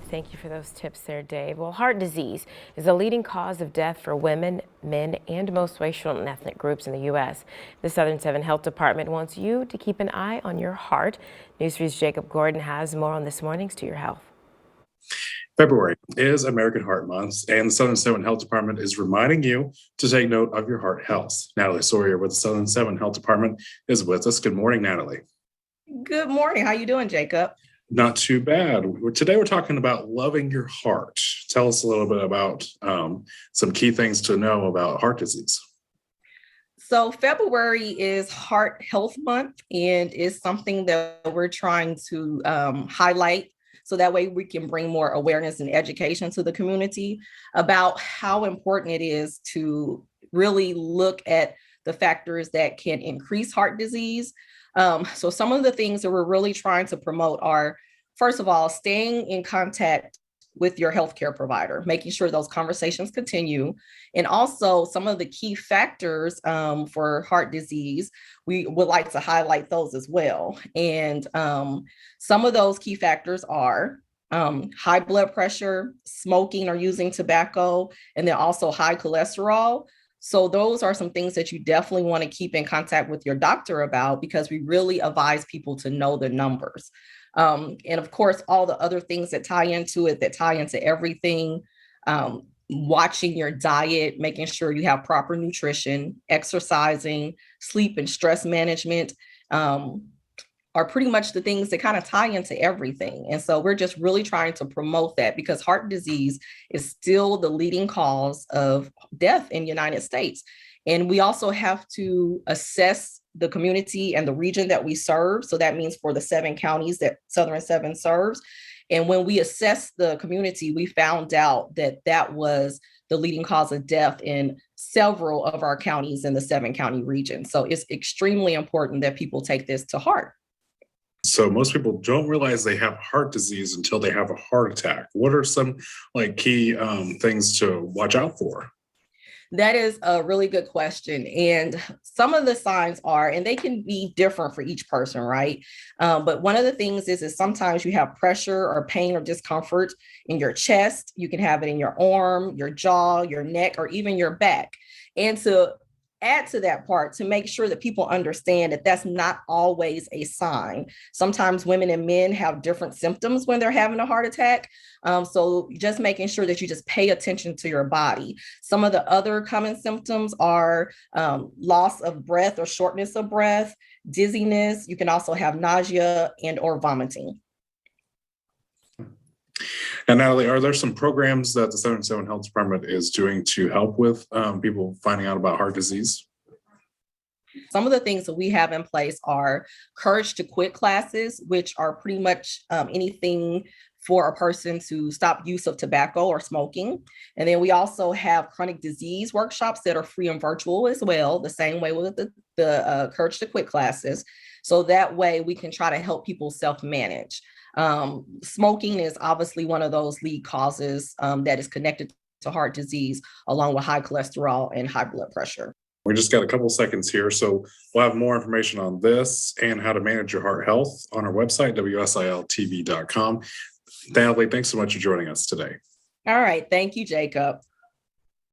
Thank you for those tips there, Dave. Well, heart disease is a leading cause of death for women, men, and most racial and ethnic groups in the U.S. The Southern 7 Health Department wants you to keep an eye on your heart. News 3's Jacob Gordon has more on this morning's To Your Health. February is American Heart Month, and the Southern 7 Health Department is reminding you to take note of your heart health. Natalie Sawyer with the Southern 7 Health Department is with us. Good morning, Natalie. Good morning. How you doing, Jacob? Not too bad. Today we're talking about loving your heart. Tell us a little bit about some key things to know about heart disease. So February is Heart Health Month and is something that we're trying to highlight so that way we can bring more awareness and education to the community about how important it is to really look at the factors that can increase heart disease. So some of the things that we're really trying to promote are, first of all, staying in contact with your healthcare provider, making sure those conversations continue. And also some of the key factors for heart disease, we would like to highlight those as well. And some of those key factors are high blood pressure, smoking or using tobacco, and then also high cholesterol. So those are some things that you definitely want to keep in contact with your doctor about, because we really advise people to know the numbers. And of course, all the other things that tie into it, that tie into everything, watching your diet, making sure you have proper nutrition, exercising, sleep and stress management, are pretty much the things that kind of tie into everything. And so we're just really trying to promote that, because heart disease is still the leading cause of death in the United States. And we also have to assess the community and the region that we serve. So that means for the 7 counties that Southern 7 serves. And when we assessed the community, we found out that that was the leading cause of death in several of our counties in the 7-county region. So it's extremely important that people take this to heart. So most people don't realize they have heart disease until they have a heart attack. What are some key things to watch out for? That is a really good question. And some of the signs are, and they can be different for each person, right? But one of the things is sometimes you have pressure or pain or discomfort in your chest. You can have it in your arm, your jaw, your neck, or even your back. And to add to that part, to make sure that people understand that that's not always a sign. Sometimes women and men have different symptoms when they're having a heart attack. So just making sure that you just pay attention to your body. Some of the other common symptoms are loss of breath or shortness of breath, dizziness. You can also have nausea and or vomiting. And Natalie, are there some programs that the Southern 7 Health Department is doing to help with people finding out about heart disease? Some of the things that we have in place are Courage to Quit classes, which are pretty much anything for a person to stop use of tobacco or smoking. And then we also have chronic disease workshops that are free and virtual as well, the same way with the Courage to Quit classes. So that way we can try to help people self-manage. Smoking is obviously one of those lead causes that is connected to heart disease, along with high cholesterol and high blood pressure. We just got a couple seconds here, so we'll have more information on this and how to manage your heart health on our website, WSILTV.com. Natalie, thanks so much for joining us today. All right. Thank you, Jacob.